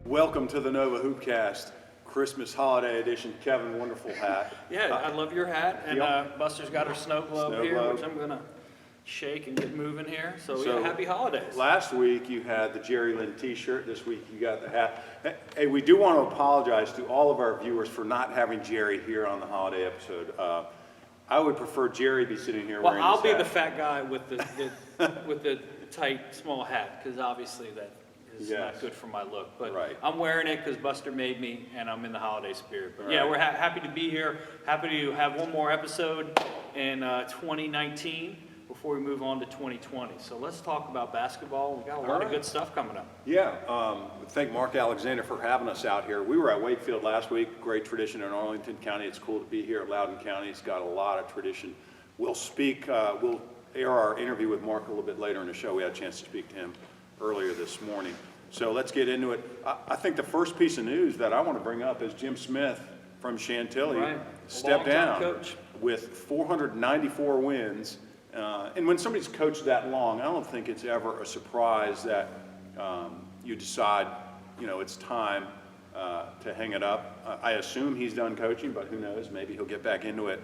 Welcome to the Nova Hoopcast, Christmas holiday edition. Kevin, wonderful hat. Yeah, I love your hat. And Yep. Buster's got her snow globe Snow here, globe. which I'm going to shake and get moving here. So, So, yeah, happy holidays. Last week you had the Jerry Lynn t-shirt. This week you got the hat. Hey, we do want to apologize to all of our viewers for not having Jerry here on the holiday episode. I would prefer Jerry be sitting here Well, wearing I'll this be hat. the fat guy with the tight, small hat, because obviously that is Yes. not good for my look. But Right. I'm wearing it because Buster made me, and I'm in the holiday spirit. But All yeah, right. we're happy to be here. Happy to have one more episode in 2019 before we move on to 2020. So let's talk about basketball. We got a lot of good stuff coming up. Yeah, thank Mark Alexander for having us out here. We were at Wakefield last week, great tradition in Arlington County. It's cool to be here at Loudoun County. It's got a lot of tradition. We'll air our interview with Mark a little bit later in the show. We had a chance to speak to him earlier this morning. So let's get into it. I think the first piece of news that I want to bring up is Jim Smith from Chantilly Right. stepped Longtime down coach. with 494 wins. And when somebody's coached that long, I don't think it's ever a surprise that you decide, it's time to hang it up. I assume he's done coaching, but who knows? Maybe he'll get back into it.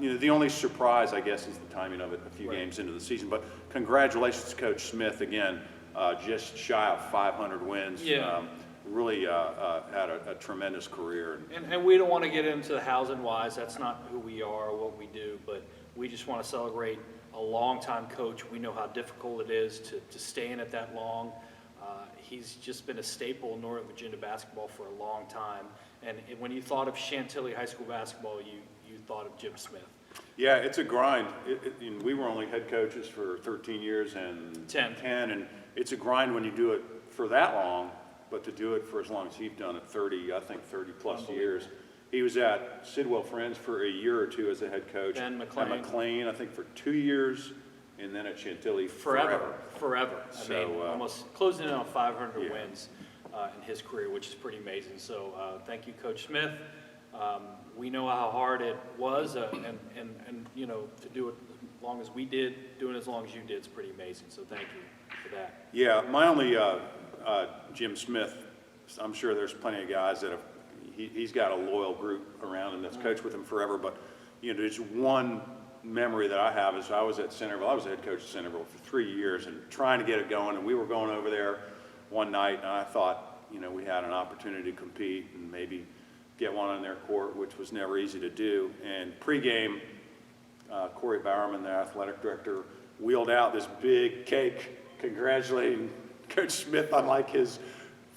The only surprise, I guess, is the timing of it a few games into the season. But congratulations to Coach Smith again, just shy of 500 wins. Yeah. Really had a tremendous career. And we don't want to get into the hows and whys. That's not who we are or what we do, but we just want to celebrate a longtime coach. We know how difficult it is to stay in it that long. He's just been a staple in Northern Virginia basketball for a long time. And when you thought of Chantilly High School basketball, you thought of Jim Smith. Yeah, it's a grind. And we were only head coaches for 13 years and 10, and it's a grind when you do it for that long, but to do it for as long as he's done it, 30 plus years. He was at Sidwell Friends for a year or two as a head coach. Ben At McLean. McLean, I think for 2 years, and then at Chantilly Forever. So, Almost closing in on 500 yeah. wins in his career, which is pretty amazing. So thank you, Coach Smith. We know how hard it was, and to do it as long as we did, doing it as long as you did is pretty amazing. So thank you for that. Yeah, my only Jim Smith, I'm sure there's plenty of guys that have, he's got a loyal group around him that's coached with him forever, but there's one memory that I have is I was at Centerville. I was the head coach at Centerville for 3 years and trying to get it going, and we were going over there one night, and I thought, we had an opportunity to compete and maybe get one on their court, which was never easy to do. And pregame, Corey Bowerman, the athletic director, wheeled out this big cake congratulating Coach Smith on like his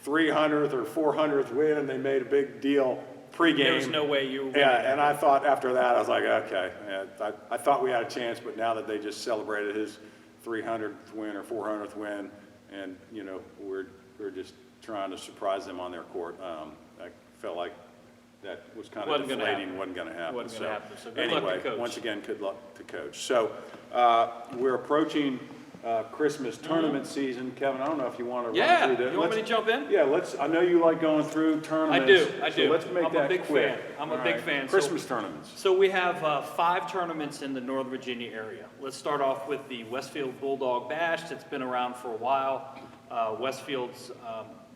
300th or 400th win, and they made a big deal pregame. There was no way you were winning. Yeah, and I thought after that, I was like, okay, yeah, I thought we had a chance, but now that they just celebrated his 300th win or 400th win, and we're just trying to surprise them on their court, I felt like that was kind of deflating, wasn't going to happen. Wasn't gonna happen. So good anyway, luck to Coach. once again, good luck to Coach. So we're approaching Christmas tournament season. Kevin, I don't know if you want to run Yeah, through that. you want me to jump in? Yeah, I know you like going through tournaments. I So do. let's make I'm that a big quick. fan. I'm a All big right. fan. Christmas tournaments. So we have 5 tournaments in the Northern Virginia area. Let's start off with the Westfield Bulldog Bash. That's been around for a while. Westfield's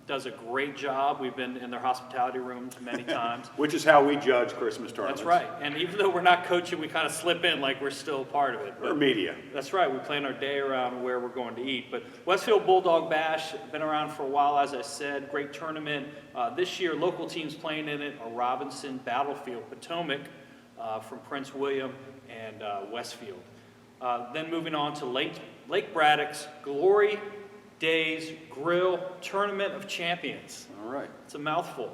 does a great job. We've been in their hospitality rooms many times. Which is how we judge Christmas tournaments. That's right. And even though we're not coaching, we kind of slip in like we're still part of it. Or media. That's right. We plan our day around where we're going to eat. But Westfield Bulldog Bash, been around for a while, as I said. Great tournament. This year, local teams playing in it are Robinson, Battlefield, Potomac from Prince William, and Westfield. Then moving on to Lake Braddock's Glory Days Grill Tournament of Champions. All right. It's a mouthful.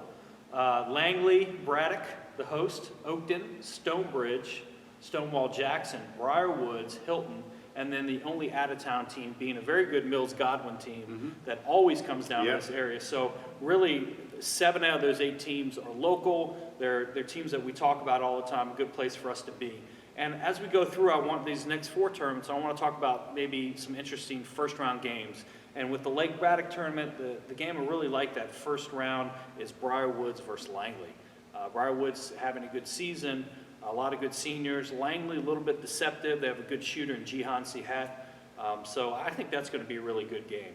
Langley, Braddock, the host, Oakton, Stonebridge, Stonewall Jackson, Briarwoods, Hilton, and then the only out-of-town team being a very good Mills Godwin team that always comes down to this area. So really, 7 out of those 8 teams are local. They're teams that we talk about all the time, a good place for us to be. And as we go through, I want these next 4 tournaments, I want to talk about maybe some interesting first-round games. And with the Lake Braddock tournament, the game I really like that first round is Briarwoods versus Langley. Briarwoods having a good season, a lot of good seniors. Langley, a little bit deceptive. They have a good shooter in Jihan Sihat. So I think that's going to be a really good game.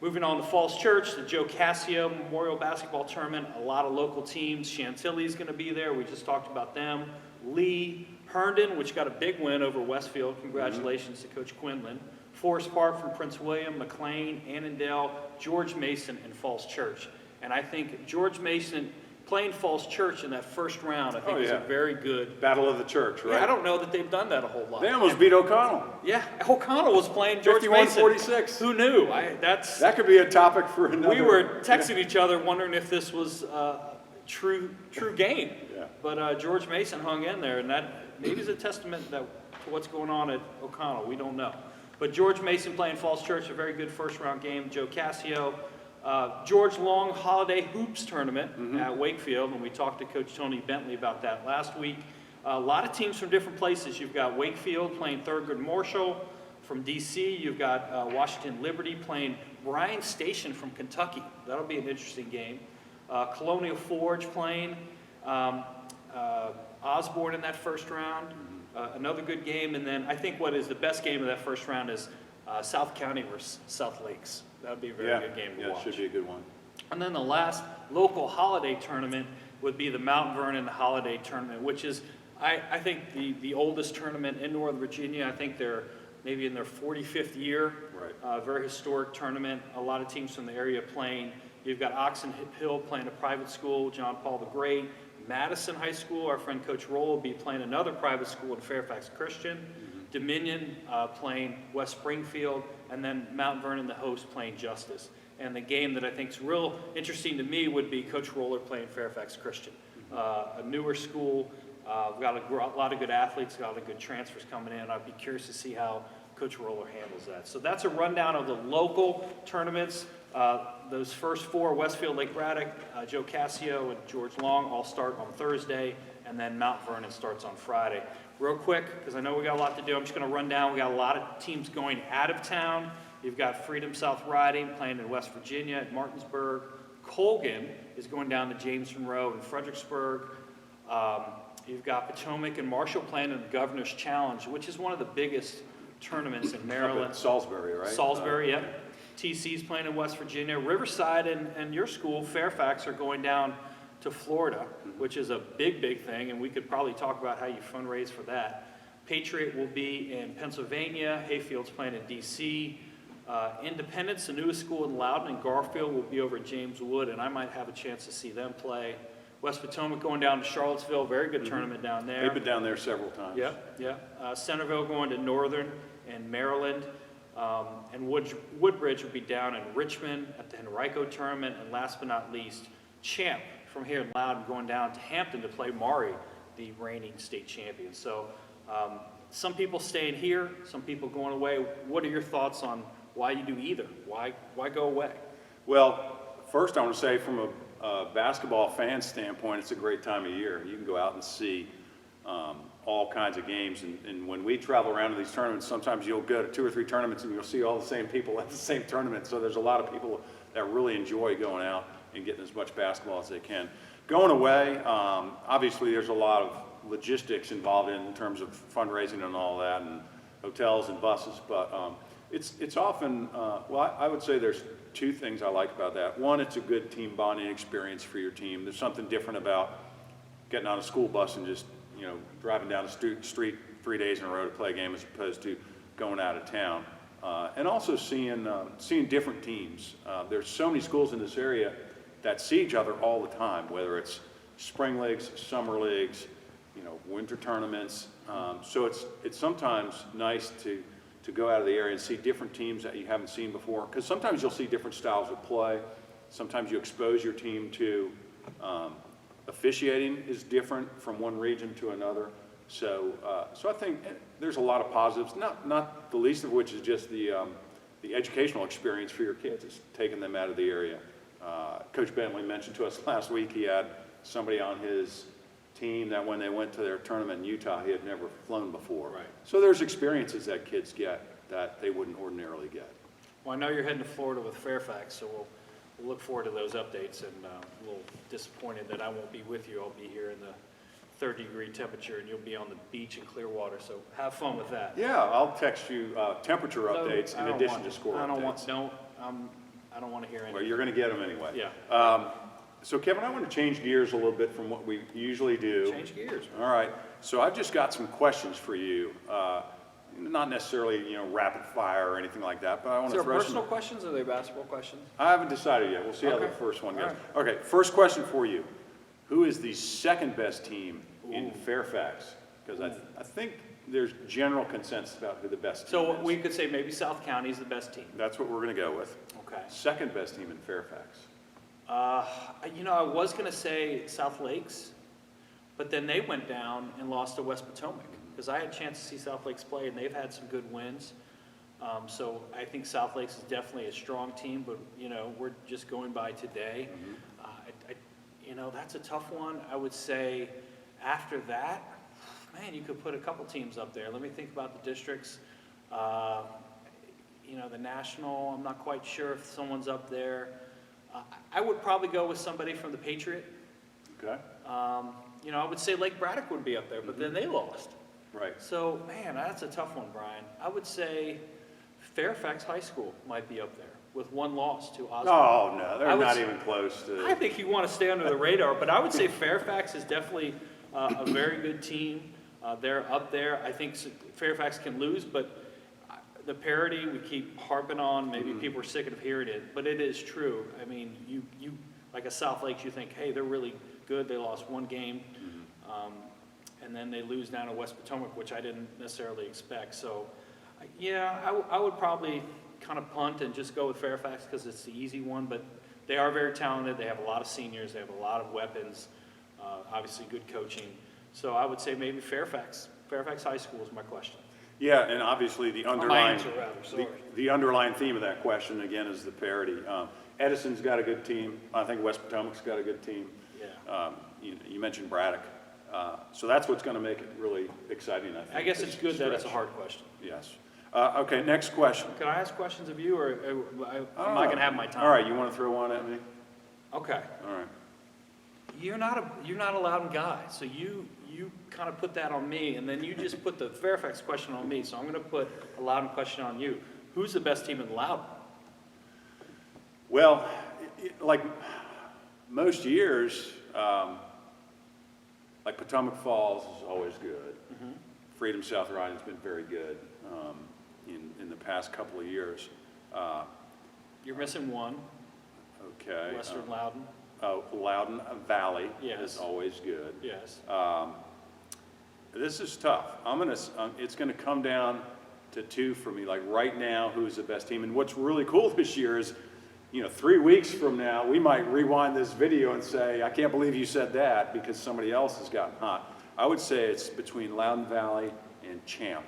Moving on to Falls Church, the Joe Cassio Memorial Basketball Tournament. A lot of local teams. Chantilly's going to be there. We just talked about them. Lee, Herndon, which got a big win over Westfield. Congratulations to Coach Quinlan. Forest Park from Prince William, McLean, Annandale, George Mason, and Falls Church. And I think George Mason playing Falls Church in that first round, I think is a very good Battle of the Church, right? Yeah, I don't know that they've done that a whole lot. They almost beat O'Connell. Yeah, O'Connell was playing George Mason. 51-46. Who knew? That could be a topic for another. We were texting each other wondering if this was a true game. Yeah. But George Mason hung in there, and that maybe is a testament to what's going on at O'Connell. We don't know. But George Mason playing Falls Church, a very good first-round game. Joe Cassio. George Long Holiday Hoops Tournament at Wakefield, and we talked to Coach Tony Bentley about that last week. A lot of teams from different places. You've got Wakefield playing Thurgood Marshall. From D.C., you've got Washington Liberty playing Bryan Station from Kentucky. That'll be an interesting game. Colonial Forge playing Osborne in that first round. Another good game, and then I think what is the best game of that first round is South County versus South Lakes. That would be a very good game to watch. Yeah, it should be a good one. And then the last local holiday tournament would be the Mount Vernon Holiday Tournament, which is, I think, the oldest tournament in Northern Virginia. I think they're maybe in their 45th year. Right. Very historic tournament. A lot of teams from the area playing. You've got Oxon Hill playing a private school, John Paul the Great. Madison High School, our friend Coach Roll will be playing another private school in Fairfax Christian. Dominion playing West Springfield, and then Mount Vernon, the host, playing Justice. And the game that I think is real interesting to me would be Coach Roller playing Fairfax Christian. A newer school, we've got a lot of good athletes, got a lot of good transfers coming in. I'd be curious to see how Coach Roller handles that. So that's a rundown of the local tournaments. Those first four, Westfield, Lake Braddock, Joe Cassio, and George Long, all start on Thursday, and then Mount Vernon starts on Friday. Real quick, because I know we got a lot to do, I'm just going to run down. We got a lot of teams going out of town. You've got Freedom South Riding playing in West Virginia at Martinsburg. Colgan is going down to James Monroe in Fredericksburg. You've got Potomac and Marshall playing in the Governor's Challenge, which is one of the biggest tournaments in Maryland. Salisbury, right? Salisbury, yep. TC's playing in West Virginia. Riverside and your school, Fairfax, are going down to Florida, which is a big thing, and we could probably talk about how you fundraise for that. Patriot will be in Pennsylvania. Hayfield's playing in D.C. Independence, the newest school in Loudoun and Garfield, will be over at James Wood, and I might have a chance to see them play. West Potomac going down to Charlottesville, very good tournament down there. They've been down there several times. Yep. Centerville going to Northern and Maryland. And Woodbridge will be down in Richmond at the Henrico tournament. And last but not least, Champ from here in Loudoun going down to Hampton to play Maury, the reigning state champion. So some people staying here, some people going away. What are your thoughts on why you do either? Why go away? Well, first I want to say from a basketball fan standpoint, it's a great time of year. You can go out and see all kinds of games. And when we travel around to these tournaments, sometimes you'll go to 2 or 3 tournaments and you'll see all the same people at the same tournament. So there's a lot of people that really enjoy going out and getting as much basketball as they can. Going away, obviously there's a lot of logistics involved in terms of fundraising and all that, and hotels and buses, but it's often, well, I would say there's 2 things I like about that. One, it's a good team bonding experience for your team. There's something different about getting on a school bus and just, driving down the street 3 days in a row to play a game as opposed to going out of town. And also seeing different teams. There's so many schools in this area that see each other all the time, whether it's spring leagues, summer leagues, winter tournaments. So it's sometimes nice to go out of the area and see different teams that you haven't seen before, because sometimes you'll see different styles of play. Sometimes you expose your team to officiating is different from one region to another. So I think there's a lot of positives, not the least of which is just the educational experience for your kids. It's taking them out of the area. Coach Bentley mentioned to us last week he had somebody on his team that when they went to their tournament in Utah, he had never flown before. Right. So there's experiences that kids get that they wouldn't ordinarily get. Well, I know you're heading to Florida with Fairfax, so we'll look forward to those updates, and a little disappointed that I won't be with you. I'll be here in the 30-degree temperature, and you'll be on the beach in Clearwater, so have fun with that. Yeah, I'll text you temperature updates in addition to score updates. I don't want to hear anything. Well, you're going to get them anyway. Yeah. So Kevin, I want to change gears a little bit from what we usually do. Change gears. All right. So I've just got some questions for you. Not necessarily, rapid fire or anything like that, but I want Is to there throw personal questions or are they basketball questions? I haven't decided yet. We'll see how the Okay. first one goes. All Okay, first question for you. Who is the second best team in Fairfax? Because I think there's general consensus about who the best team So is. we could say maybe South County is the best team. That's what we're going to go with. Okay. Second best team in Fairfax. I was going to say South Lakes, but then they went down and lost to West Potomac because I had a chance to see South Lakes play and they've had some good wins. So I think South Lakes is definitely a strong team, but we're just going by today. That's a tough one. I would say after that, man, you could put a couple teams up there. Let me think about the districts. The national, I'm not quite sure if someone's up there. I would probably go with somebody from the Patriot. Okay. I would say Lake Braddock would be up there, but then they lost. Right. So, man, that's a tough one, Brian. I would say Fairfax High School might be up there with one loss to Osborne. Oh, no, they're I would not say- even close to. I think you want to stay under the radar, but I would say Fairfax is definitely a very good team. They're up there. I think Fairfax can lose, but the parity we keep harping on, maybe people are sick of hearing it, but it is true. I mean, you like a South Lakes, you think, hey, they're really good. They lost one game, and then they lose down to West Potomac, which I didn't necessarily expect. So, I would probably kind of punt and just go with Fairfax because it's the easy one, but they are very talented. They have a lot of seniors. They have a lot of weapons, obviously good coaching. So I would say maybe Fairfax High School is my question. Yeah, and obviously the My underlying, answer, rather, sorry. the underlying theme of that question, again, is the parity. Edison's got a good team. I think West Potomac's got a good team. Yeah. You mentioned Braddock. So that's what's going to make it really exciting, I think. I guess it's this good that it's a stretch. hard question. Yes. Okay, next question. Can I ask questions of you, or am I going to have my time? All right, you want to throw one at me? Okay. All right. You're not a Loudoun guy, so you kind of put that on me, and then you just put the Fairfax question on me, so I'm going to put a Loudoun question on you. Who's the best team in Loudoun? Well, like most years, like Potomac Falls is always good. Freedom South Riding's been very good in the past couple of years. You're missing one, Okay. Western Loudoun. Loudoun Valley Yes. is always good. Yes. This is tough. It's gonna come down to two for me. Like right now, who's the best team? And what's really cool this year is, 3 weeks from now, we might rewind this video and say, I can't believe you said that because somebody else has gotten hot. I would say it's between Loudoun Valley and Champ.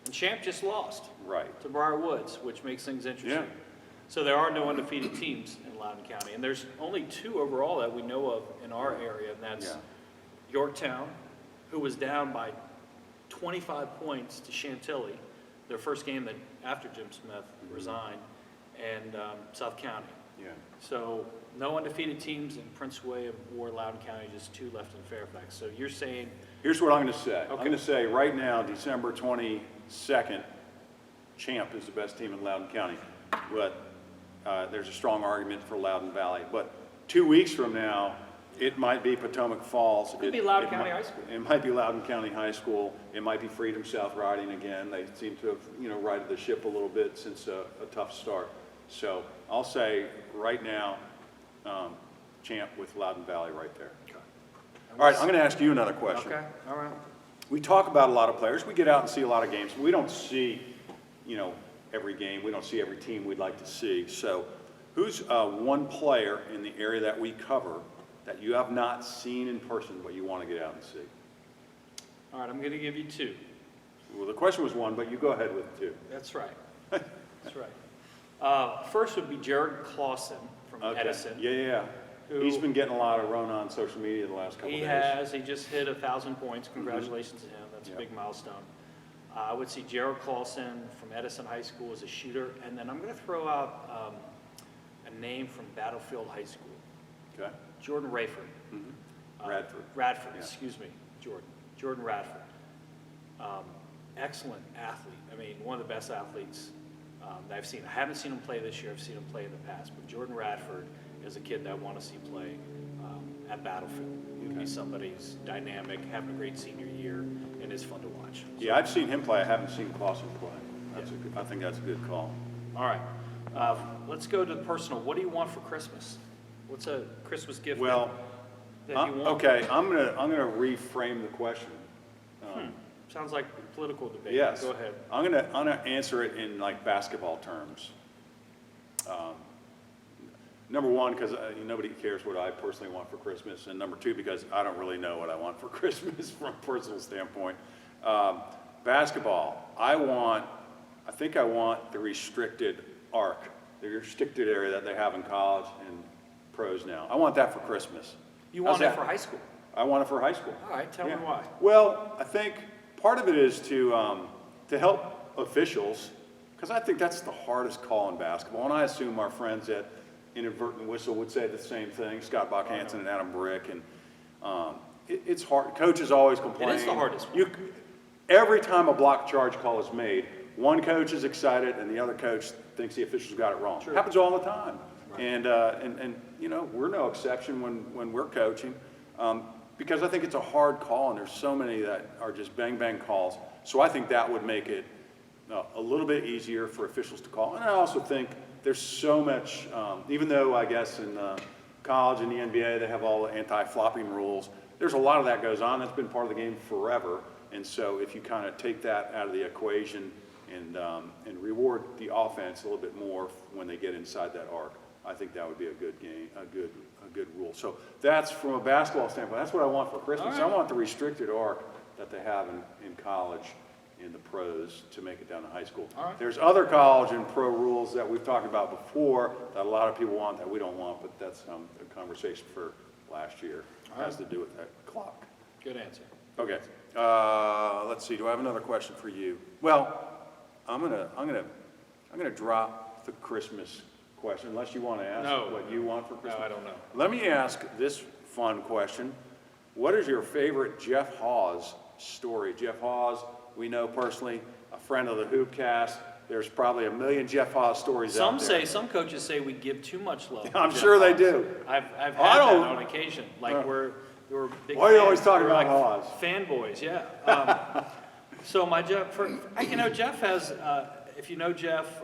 And Champ just lost Right. to Briar Woods, which makes things interesting. Yeah. So there are no undefeated teams in Loudoun County, and there's only 2 overall that we know of in our area, and that's Yeah. Yorktown, who was down by 25 points to Chantilly, their first game after Jim Smith resigned, and South County. Yeah. So no undefeated teams in Prince William or Loudoun County, just 2 left in Fairfax. So you're saying, Here's what I'm gonna say. I'm Okay. gonna say right now, December 22nd, Champ is the best team in Loudoun County. But there's a strong argument for Loudoun Valley. But 2 weeks from now, it might be Potomac Falls. Could be Loudoun it County might- High School. It might be Loudoun County High School. It might be Freedom South Riding again. They seem to have, righted the ship a little bit since a tough start. So I'll say right now, Champ with Loudoun Valley right there. All right, I'm going to ask you another question. okay, all right. We talk about a lot of players. We get out and see a lot of games. We don't see, every game. We don't see every team we'd like to see. So who's one player in the area that we cover that you have not seen in person but you want to get out and see? All right, I'm going to give you 2. Well, the question was one, but you go ahead with 2. That's right. That's right. First would be Jared Clausen from Okay. Edison. Yeah. Who- He's been getting a lot of run on social media the last couple He days. has. He just hit 1,000 points. Congratulations to him. That's Yeah. a big milestone. I would see Jared Clausen from Edison High School as a shooter. And then I'm going to throw out a name from Battlefield High School, Okay. Jordan Rayford. Radford. Radford, Yeah. excuse me, Jordan Radford. Excellent athlete. I mean, one of the best athletes that I haven't seen him play this year. I've seen him play in the past. But Jordan Radford is a kid that I want to see play at Battlefield. He would be somebody who's dynamic, having a great senior year, and is fun to watch. Yeah, I've seen him play. I haven't seen Clausen play. I think that's a good call. All right. Let's go to the personal. What do you want for Christmas? What's a Christmas gift Well, that you want? okay, I'm gonna reframe the question. Sounds like political debate. Yes. Go ahead. I'm gonna answer it in like basketball terms. Number one, because nobody cares what I personally want for Christmas, and number two, because I don't really know what I want for Christmas from a personal standpoint. Basketball, I think I want the restricted arc, the restricted area that they have in college and pros now. I want that for Christmas. You want How's it that? for high school? I want it for high school. All right, tell me Yeah. why. Well, I think part of it is to help officials, because I think that's the hardest call in basketball. And I assume our friends at Inadvertent Whistle would say the same thing, Scott Bachhansen and Adam Brick. And it's hard. Coaches always complain. It is the hardest one. Every time a block charge call is made, one coach is excited and the other coach thinks the officials got it wrong. True. Happens all the time. Right. And we're no exception when we're coaching. Because I think it's a hard call, and there's so many that are just bang calls. So I think that would make it a little bit easier for officials to call. And I also think there's so much, even though I guess in college and the NBA they have all the anti-flopping rules, there's a lot of that goes on. That's been part of the game forever. And so if you kind of take that out of the equation and reward the offense a little bit more when they get inside that arc, I think that would be a good game, a good rule. So that's from a basketball standpoint. That's what I want for Christmas. All right. I want the restricted arc that they have in college, in the pros, to make it down to high school. All right. There's other college and pro rules that we've talked about before that a lot of people want that we don't want, but that's a conversation for last year. It has to do with that clock. Good answer. Okay. Let's see. Do I have another question for you? Well, I'm gonna drop the Christmas question, unless you want to ask No. what you want for Christmas. No, I don't know. Let me ask this fun question. What is your favorite Jeff Hawes story? Jeff Hawes, we know personally, a friend of the Hoopcast. There's probably a million Jeff Hawes stories out there. Some coaches say we give too much love. to I'm Jeff sure they Hawes. do. I've I had that don't- on occasion. Like we're big Why are you always fans. talking We're about like Hawes? fanboys, yeah. So my Jeff, Jeff has, if you know Jeff,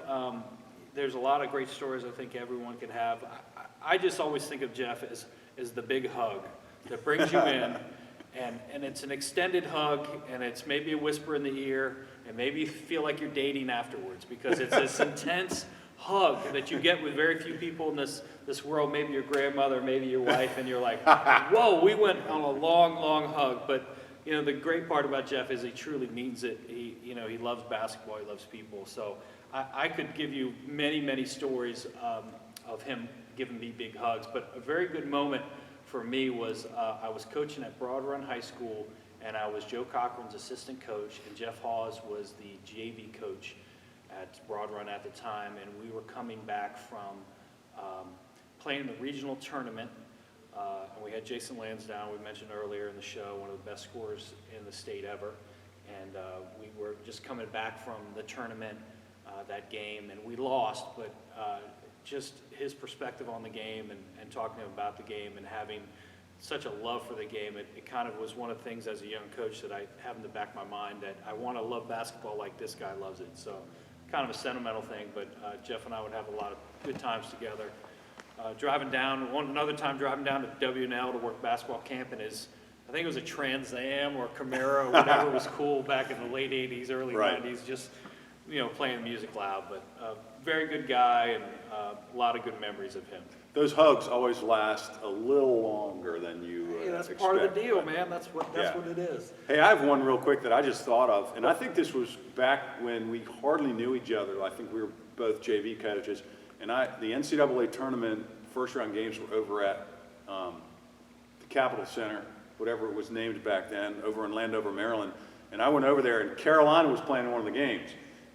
there's a lot of great stories I think everyone could have. I just always think of Jeff as the big hug that brings you in, and it's an extended hug, and it's maybe a whisper in the ear, and maybe you feel like you're dating afterwards, because it's this intense hug that you get with very few people in this world, maybe your grandmother, maybe your wife, and you're like, whoa, we went on a long hug. But the great part about Jeff is he truly means it. He loves basketball, he loves people. So I could give you many stories of him giving me big hugs, but a very good moment for me was I was coaching at Broad Run High School, and I was Joe Cochran's assistant coach, and Jeff Hawes was the JV coach at Broad Run at the time, and we were coming back from playing the regional tournament, and we had Jason Lansdowne, we mentioned earlier in the show, one of the best scorers in the state ever, and we were just coming back from the tournament that game, and we lost, but just his perspective on the game and talking to him about the game and having such a love for the game, it kind of was one of the things as a young coach that I have in the back of my mind, that I want to love basketball like this guy loves it. So kind of a sentimental thing, but Jeff and I would have a lot of good times together. Another time driving down to WNL to work basketball camp in his, I think it was a Trans Am or Camaro or whatever was cool back in the late 80s, early Right. 90s, just playing music loud, but very good guy, and a lot of good memories of him. Those hugs always last a little longer than you Hey, that's expect. part of the deal, man. That's what Yeah. it is. Hey, I have one real quick that I just thought of, and I think this was back when we hardly knew each other. I think we were both JV coaches, and the NCAA tournament first-round games were over at the Capitol Center, whatever it was named back then, over in Landover, Maryland. And I went over there, and Carolina was playing in one of the games.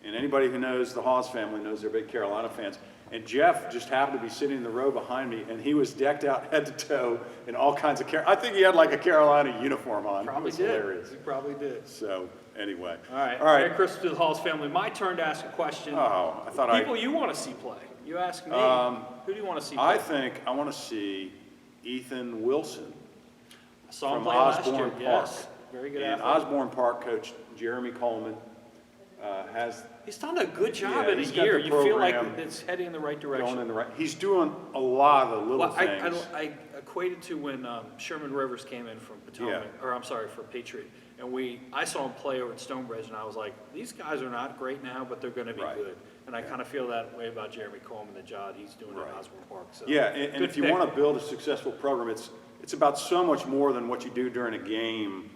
And anybody who knows the Hawes family knows they're big Carolina fans. And Jeff just happened to be sitting in the row behind me, and he was decked out head to toe in all kinds of I think he had like a Carolina uniform on. Probably It was did. hilarious. He probably did. So, anyway. All right. All right. Merry Christmas to the Halls family. My turn to ask a question. Oh, I thought People you want to see play. You ask me. Who do you want to see play? I think I want to see Ethan Wilson. I saw him from play last Osborne year. Park. Yes. Very good And athlete. Osborne Park coach Jeremy Coleman has He's done a good job Yeah, in a he's got year. the You feel like program it's heading in the right going direction. in the right. He's doing a lot of the little Well, things. I equated to when Sherman Rivers came in from Potomac, or I'm sorry, for Patriot, and I saw him play over at Stonebridge, and I was like, these guys are not great now, but they're going to be Right. good. And I kind of feel that way about Jeremy Coleman, the job he's doing Right. at Osborne Park. So Yeah, and good if you pick. want to build a successful program, it's about so much more than what you do during a game,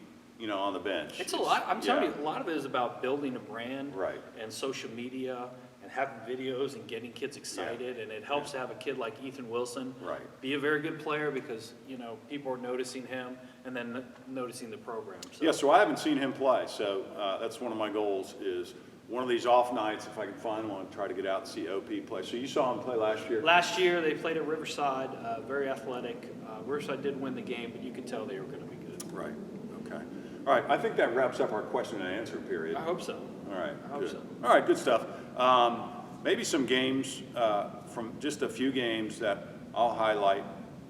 on the bench. It's a lot. I'm telling yeah. you, a lot of it is about building a brand, Right. and social media, and having videos and getting kids excited. And it helps to have a kid like Ethan Wilson Right. be a very good player because people are noticing him and then noticing the program. So. Yeah, so I haven't seen him play, so that's one of my goals is one of these off nights, if I can find one, try to get out and see OP play. So you saw him play last year? Last year they played at Riverside, very athletic. Riverside did win the game, but you could tell they were going to be good. Right, okay. All right, I think that wraps up our question and answer period. I hope so. All right, I hope good. so. All right, good stuff. Maybe some games, from just a few games that I'll highlight,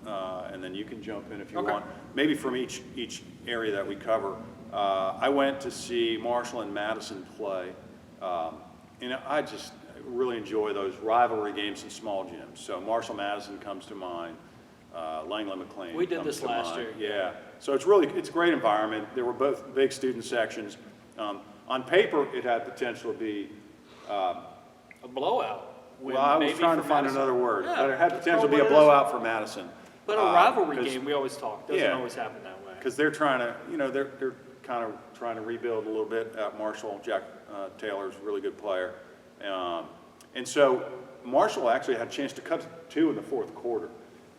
and then you can jump in if you Okay. want. Maybe from each area that we cover. I went to see Marshall and Madison play, and I just really enjoy those rivalry games in small gyms. So Marshall-Madison comes to mind. Langley-McLean We did comes this to last mind. year. Yeah, so it's a great environment. They were both big student sections. On paper, it had potential to be, A blowout. win, well, I was maybe trying to for find Madison. another word, Yeah, but it had potential to be call a it what it is. blowout for Madison. But a rivalry 'cause- game, we always talk, doesn't Yeah. always happen that way. Because they're trying to, they're kind of trying to rebuild a little bit at Marshall. Jack Taylor's a really good player. And so Marshall actually had a chance to cut to 2 in the fourth quarter.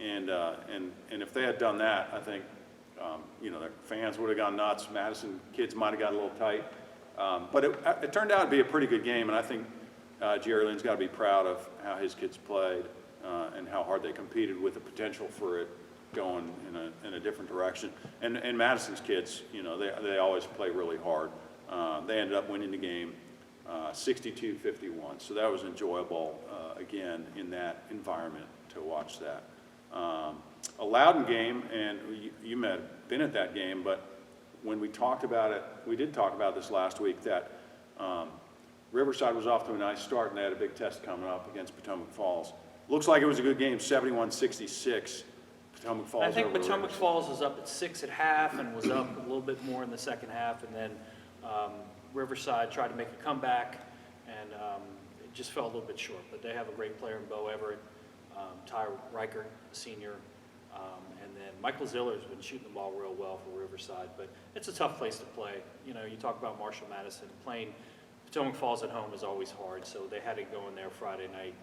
And if they had done that, I think, their fans would have gone nuts. Madison kids might have got a little tight. But it turned out to be a pretty good game, and I think Jerry Lynn's got to be proud of how his kids played and how hard they competed with the potential for it going in a different direction. And Madison's kids, they always play really hard. They ended up winning the game 62-51, so that was enjoyable, again, in that environment to watch that. A Loudoun game, and you may have been at that game, but when we talked about it, we did talk about this last week, that Riverside was off to a nice start, and they had a big test coming up against Potomac Falls. Looks like it was a good game, 71-66. Potomac Falls I think over Potomac Riverside. Falls was up at 6 at half and was up a little bit more in the second half, and then Riverside tried to make a comeback, and it just fell a little bit short. But they have a great player in Bo Everett, Ty Reichert, senior, and then Michael Ziller's been shooting the ball real well for Riverside. But it's a tough place to play. You talk about Marshall-Madison. Playing Potomac Falls at home is always hard, so they had to go in there Friday night.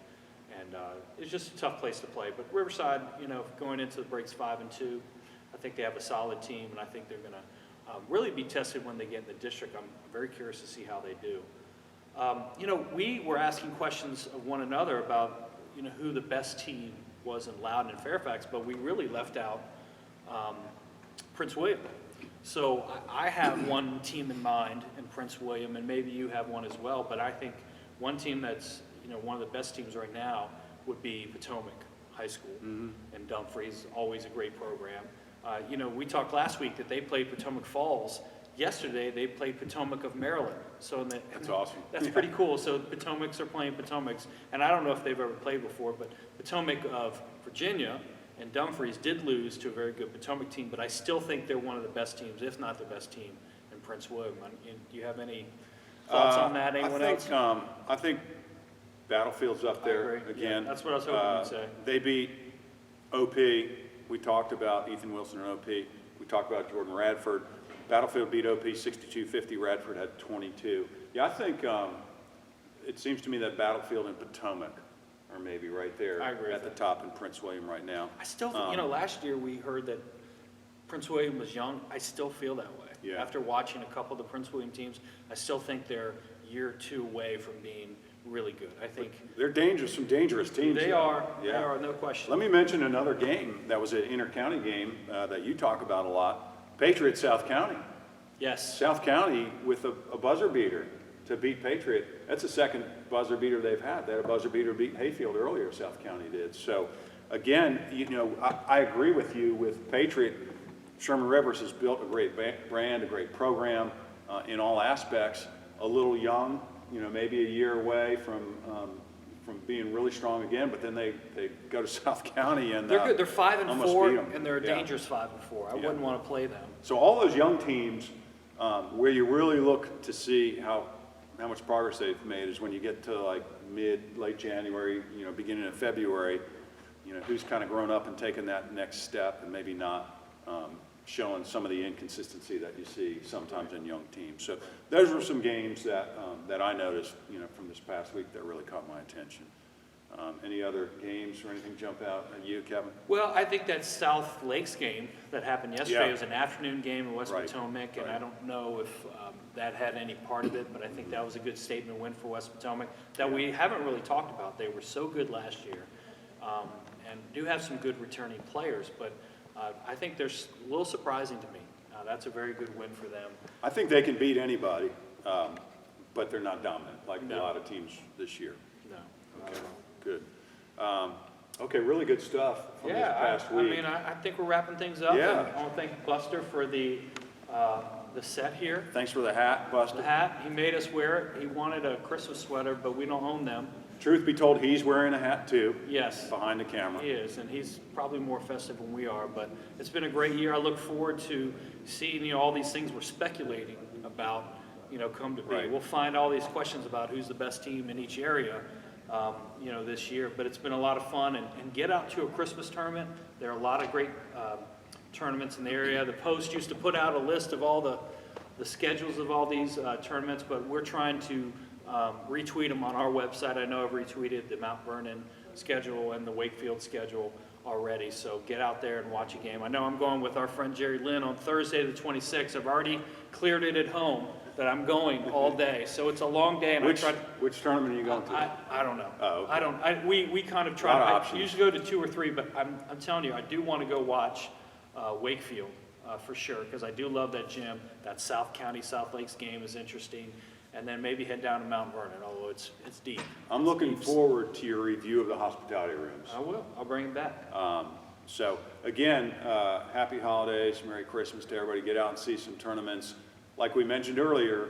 And it's just a tough place to play. But Riverside, going into the breaks 5-2, I think they have a solid team, and I think they're going to really be tested when they get in the district. I'm very curious to see how they do. We were asking questions of one another about, who the best team was in Loudoun and Fairfax, but we really left out Prince William. So I have one team in mind in Prince William, and maybe you have one as well, but I think one team that's one of the best teams right now would be Potomac High School. Mm-hmm. And Dumfries, always a great program. We talked last week that they played Potomac Falls. Yesterday, they played Potomac of Maryland. So That's awesome. That's pretty cool. So Potomacs are playing Potomacs. And I don't know if they've ever played before, but Potomac of Virginia and Dumfries did lose to a very good Potomac team, but I still think they're one of the best teams, if not the best team, in Prince William. Do you have any thoughts on that? Anyone else? I think Battlefield's up there agree. again. Yeah, that's what I was hoping you'd say. They beat OP. We talked about Ethan Wilson and OP. We talked about Jordan Radford. Battlefield beat OP 62-50. Radford had 22. Yeah, I think it seems to me that Battlefield and Potomac are maybe right there I agree at the with top in Prince William right now. I still think, last year we heard that Prince William was young. I still feel that way. Yeah. After watching a couple of the Prince William teams, I still think they're year or two away from being really good. I think They're dangerous, some dangerous teams. they though. are. Yeah. They are, no question. Let me mention another game that was an inter-county game that you talk about a lot. Patriot South County. Yes. South County with a buzzer beater to beat Patriot. That's the second buzzer beater they've had. They had a buzzer beater to beat Hayfield earlier, South County did. So again, I agree with you with Patriot. Sherman Rivers has built a great brand, a great program in all aspects. A little young, maybe a year away from being really strong again, but then they go to South County and They're good. They're 5-4, and they're a Yeah. dangerous 5-4. I wouldn't want to play them. So all those young teams, where you really look to see how much progress they've made is when you get to like late January, beginning of February, who's kind of grown up and taken that next step and maybe not showing some of the inconsistency that you see sometimes in young teams. So those were some games that I noticed, from this past week that really caught my attention. Any other games or anything jump out at you, Kevin? Well, I think that South Lakes game that happened yesterday Yeah. was an afternoon game in West Right. Potomac, and Right. I don't know if that had any part of it, but I think that was a good statement win for West Potomac that we haven't really talked about. They were so good last year, and do have some good returning players, but I think they're a little surprising to me. That's a very good win for them. I think they can beat anybody, but they're not dominant like No. a lot of teams this year. No. Okay, good. Okay, really good stuff from this past I week. mean, I think we're wrapping things up. Yeah. And I want to thank Buster for the set here. Thanks for the hat, Buster. The hat, he made us wear it. He wanted a Christmas sweater, but we don't own them. Truth be told, he's wearing a hat too, Yes, behind the camera. he is, and he's probably more festive than we are, but it's been a great year. I look forward to seeing, all these things we're speculating about, come to be. Right. We'll find all these questions about who's the best team in each area, this year, but it's been a lot of fun, and get out to a Christmas tournament. There are a lot of great tournaments in the area. The Post used to put out a list of all the schedules of all these tournaments, but we're trying to retweet them on our website. I know I've retweeted the Mount Vernon schedule and the Wakefield schedule already, so get out there and watch a game. I know I'm going with our friend Jerry Lynn on Thursday the 26th. I've already cleared it at home that I'm going all day, so it's a long day, and Which I try to... which tournament are you going to? I don't know. Oh, okay. We kind of try. Lot of I options. usually go to 2 or 3, but I'm telling you, I do want to go watch Wakefield for sure, because I do love that gym. That South County, South Lakes game is interesting, and then maybe head down to Mount Vernon, although it's deep. I'm looking forward to your review of the hospitality rooms. I will. I'll bring it back. So again, happy holidays, Merry Christmas to everybody. Get out and see some tournaments. Like we mentioned earlier,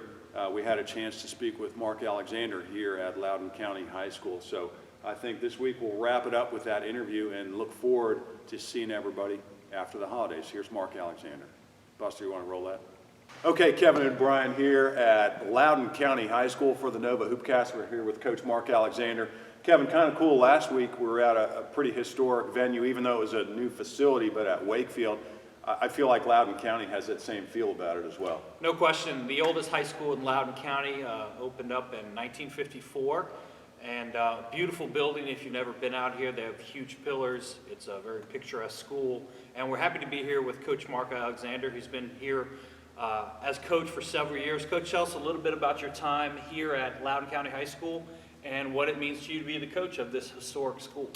we had a chance to speak with Mark Alexander here at Loudoun County High School. So I think this week we'll wrap it up with that interview and look forward to seeing everybody after the holidays. Here's Mark Alexander. Buster, you want to roll that? Okay, Kevin and Brian here at Loudoun County High School for the Nova Hoopcast. We're here with Coach Mark Alexander. Kevin, kind of cool, last week we were at a pretty historic venue, even though it was a new facility, but at Wakefield. I feel like Loudoun County has that same feel about it as well. No question. The oldest high school in Loudoun County opened up in 1954, and beautiful building. If you've never been out here, they have huge pillars. It's a very picturesque school, and we're happy to be here with Coach Mark Alexander, who's been here as coach for several years. Coach, tell us a little bit about your time here at Loudoun County High School and what it means to you to be the coach of this historic school.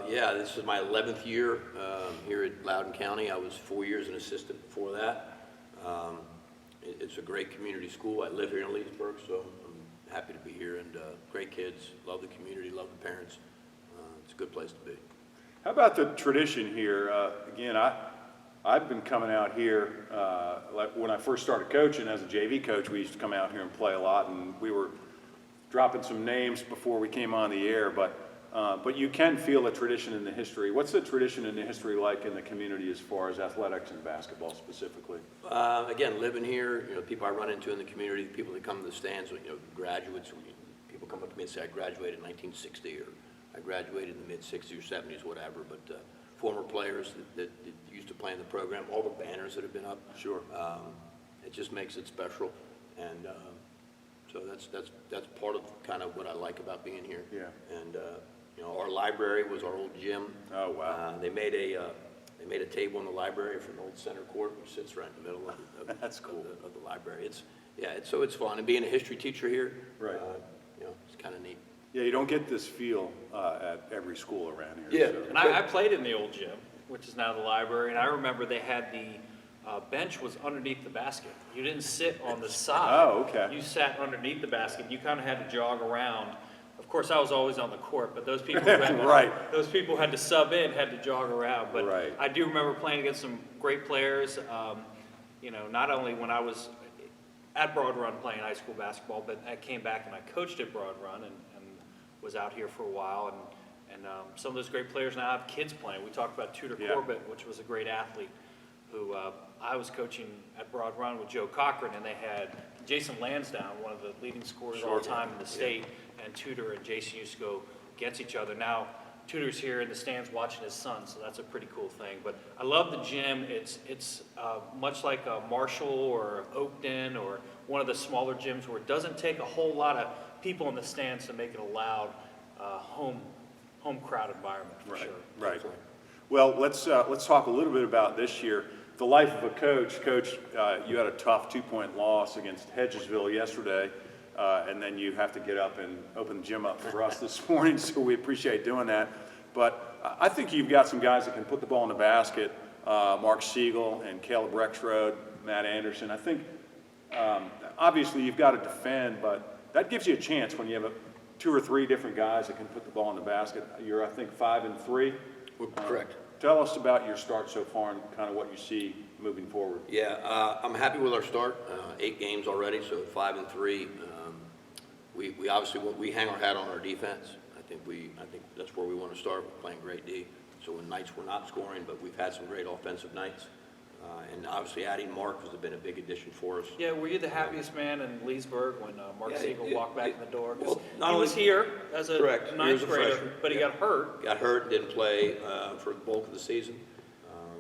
Yeah, this is my 11th year here at Loudoun County. I was 4 years an assistant before that. It's a great community school. I live here in Leesburg, so I'm happy to be here, and great kids, love the community, love the parents. It's a good place to be. How about the tradition here? Again, I've been coming out here, like when I first started coaching as a JV coach, we used to come out here and play a lot, and we were dropping some names before we came on the air, but you can feel the tradition in the history. What's the tradition in the history like in the community as far as athletics and basketball specifically? Again, living here, people I run into in the community, people that come to the stands, graduates, people come up to me and say, I graduated in 1960, or I graduated in the mid-60s or 70s, whatever, but former players that used to play in the program, all the banners that have been up. Sure. It just makes it special, and so that's part of kind of what I like about being here. Yeah. And our library was our old gym. Oh, wow. They made a table in the library for an old center court, which sits right in the middle of That's cool. of the library. So it's fun, and being a history teacher here, Right. It's kind of neat. Yeah, you don't get this feel at every school around here. Yeah. So. And I played in the old gym, which is now the library, and I remember they had the bench was underneath the basket. You didn't sit on the side. Oh, okay. You sat underneath the basket. You kind of had to jog around. Of course, I was always on the court, but those people who had to, Right. those people who had to sub in had to jog around. But Right. I do remember playing against some great players. Not only when I was at Broad Run playing high school basketball, but I came back and I coached at Broad Run and was out here for a while. And some of those great players now have kids playing. We talked about Tudor Yeah. Corbett, which was a great athlete, who I was coaching at Broad Run with Joe Cochran, and they had Jason Lansdowne, one of the leading scorers all time in the state, and Tudor and Jason used to go against each other. Now, Tudor's here in the stands watching his son, so that's a pretty cool thing. But I love the gym. It's much like a Marshall or Oakton or one of the smaller gyms where it doesn't take a whole lot of people in the stands to make it a loud home crowd environment, for Right, sure. right. Well, let's talk a little bit about this year. The life of a coach. Coach, you had a tough 2-point loss against Hedgesville yesterday, and then you have to get up and open the gym up for us this morning, so we appreciate doing that. But I think you've got some guys that can put the ball in the basket, Mark Siegel and Caleb Rexroad, Matt Anderson. I think, obviously, you've got to defend, but that gives you a chance when you have 2 or 3 different guys that can put the ball in the basket. You're, I think, 5-3. Correct. Tell us about your start so far and kind of what you see moving forward. Yeah, I'm happy with our start. 8 games already, so 5-3. We obviously we hang our hat on our defense. I think that's where we want to start. We're playing great D. So when nights we're not scoring, but we've had some great offensive nights. And obviously adding Mark has been a big addition for us. Yeah, were you the happiest man in Leesburg when Mark Siegel walked back in the door? 'Cause well, not he was only- here as a Correct. He ninth was a grader, freshman. but he got hurt. Got hurt, didn't play for the bulk of the season,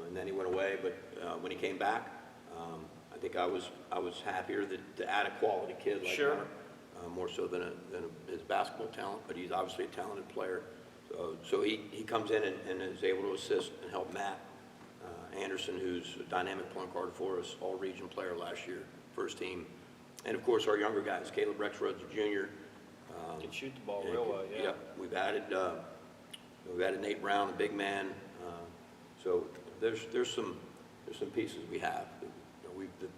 and then he went away. But when he came back, I think I was happier to add a quality kid like Sure. Mark, more so than his basketball talent. But he's obviously a talented player. So he comes in and is able to assist and help Matt Anderson, who's a dynamic point guard for us, all-region player last year, first team. And, of course, our younger guys, Caleb Rexroad's a junior. Can shoot the ball real well, yeah. We've added Nate Brown, a big man. So there's some pieces we have.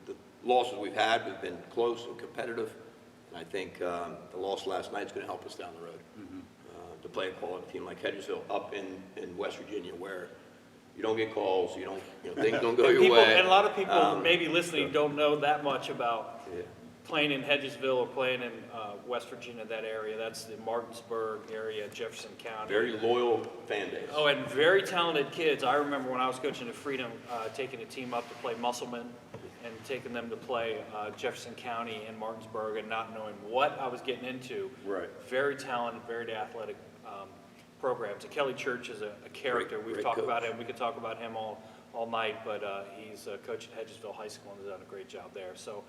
The losses we've had, we've been close and competitive. And I think the loss last night is going to help us down the road. To play a quality team like Hedgesville up in West Virginia, where you don't get calls, things don't go your way. And a lot of people maybe listening don't know that much about playing in Hedgesville or playing in West Virginia, that area. That's the Martinsburg area, Jefferson County. Very loyal fan base. Oh, and very talented kids. I remember when I was coaching at Freedom, taking a team up to play Musselman and taking them to play Jefferson County and Martinsburg and not knowing what I was getting into. Right. Very talented, very athletic programs. And Kelly Church is a character. We've Great talked coach. about him. We could talk about him all night, but he's a coach at Hedgesville High School and has done a great job there. So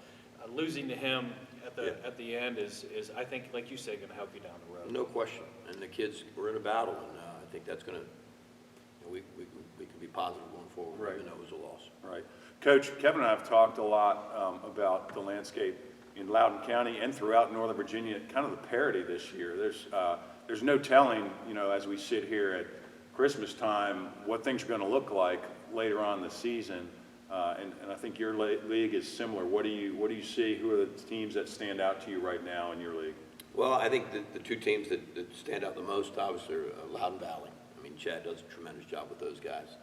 losing to him at the end is I think, like you said, going to help you down the road. No question. And the kids were in a battle, and I think that's going to, we can be positive going forward, Right. even though it was a loss. Right. Coach, Kevin and I have talked a lot about the landscape in Loudoun County and throughout Northern Virginia, kind of the parity this year. There's no telling, as we sit here at Christmas time, what things are going to look like later on in the season. And I think your league is similar. What do you see? Who are the teams that stand out to you right now in your league? Well, I think the 2 teams that stand out the most, obviously, are Loudoun Valley. I mean, Chad does a tremendous job with those guys.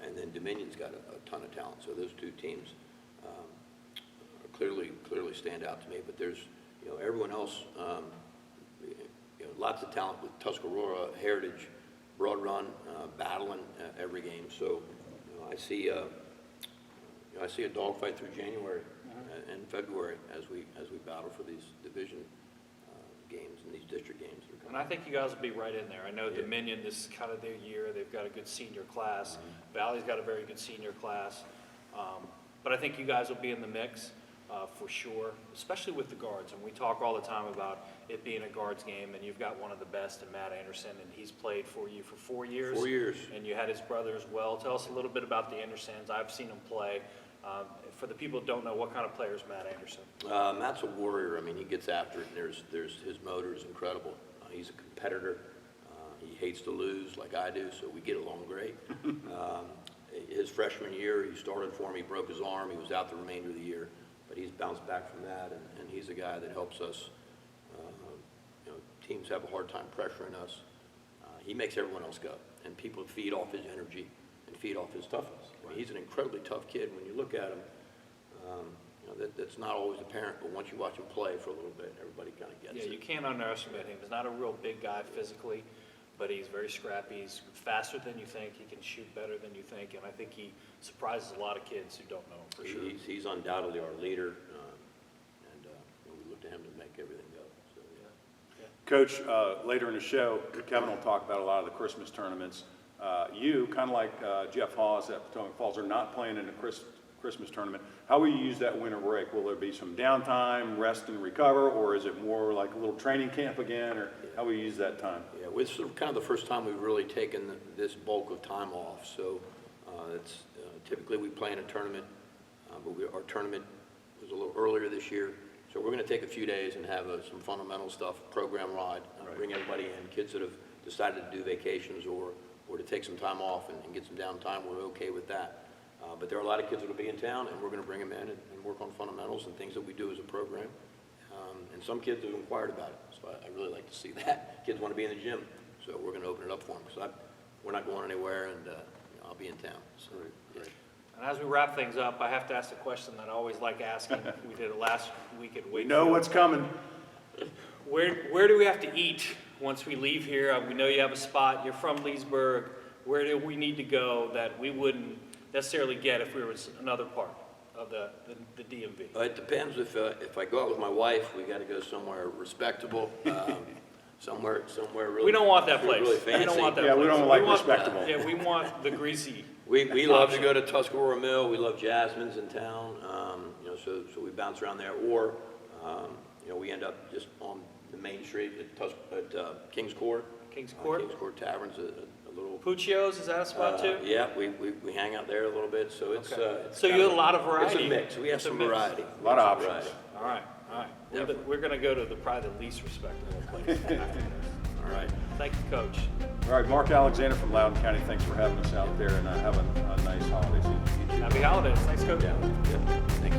And then Dominion's got a ton of talent. So those 2 teams clearly stand out to me. But there's, everyone else, lots of talent with Tuscarora, Heritage, Broad Run, battling every game. So I see a dogfight through January and February as we battle for these division games and these district games that are And coming. I think you guys will be right in there. I know Dominion, this is kind of their year. They've got a good senior class. Valley's got a very good senior class. But I think you guys will be in the mix for sure, especially with the guards. And we talk all the time about it being a guards game, and you've got one of the best in Matt Anderson, and he's played for you for 4 years. 4 years. And you had his brother as well. Tell us a little bit about the Andersons. I've seen him play. For the people who don't know, what kind of player is Matt Anderson? Matt's a warrior. I mean, he gets after it, and there's his motor is incredible. He's a competitor. He hates to lose like I do, so we get along great. his freshman year. He started for me, broke his arm, he was out the remainder of the year, but he's bounced back from that, and he's a guy that helps us. Teams have a hard time pressuring us. He makes everyone else go, and people feed off his energy and feed off his toughness. I mean, he's an incredibly tough kid. When you look at him, that's not always apparent, but once you watch him play for a little bit, everybody kind of gets Yeah, it. you can't underestimate him. He's not a real big guy physically, but he's very scrappy. He's faster than you think. He can shoot better than you think, and I think he surprises a lot of kids who don't know him for sure. He's undoubtedly our leader, and we look to him to make everything go. So, yeah. Coach, later in the show, Kevin will talk about a lot of the Christmas tournaments. You, kind of like Jeff Hawes at Potomac Falls, are not playing in the Christmas tournament. How will you use that winter break? Will there be some downtime, rest and recover, or is it more like a little training camp again, or how will you use that time? Yeah, it's sort of kind of the first time we've really taken this bulk of time off. So it's typically we play in a tournament, but our tournament was a little earlier this year. So we're going to take a few days and have some fundamental stuff, program ride, bring everybody in, kids that have decided to do vacations or to take some time off and get some downtime. We're okay with that. But there are a lot of kids that will be in town, and we're going to bring them in and work on fundamentals and things that we do as a program. And some kids have inquired about it, so I really like to see that. Kids want to be in the gym, so we're going to open it up for them because we're not going anywhere, and I'll be in town. So, yeah. And as we wrap things up, I have to ask the question that I always like asking. We did it last week at Wakefield. We know what's coming. Where do we have to eat once we leave here? We know you have a spot. You're from Leesburg. Where do we need to go that we wouldn't necessarily get if we were in another part of the DMV? It depends. If I go out with my wife, we got to go somewhere respectable, somewhere really. We don't want that really place. fancy. We don't want that Yeah, place. we don't like respectable. Yeah, we want the greasy. We love to go to Tuscarora Mill. We love Jasmine's in town. So we bounce around there, or we end up just on the main street at Kings Court. Kings Court. Kings Court Tavern's a little. Puccio's, is that a spot too? Yeah, we hang out there a little bit. So it's. Okay. It's So kind you of have a lot of variety. It's a mix. We have It's a some mix. variety. A lot of We have options. some All right. Definitely. We're going to go to probably the least respectable place. variety. All right. Thank you, Coach. All right, Mark Alexander from Loudoun County, thanks for having us out there, and have a nice holiday season. Happy holidays. Thanks, Coach. Yeah. Thanks.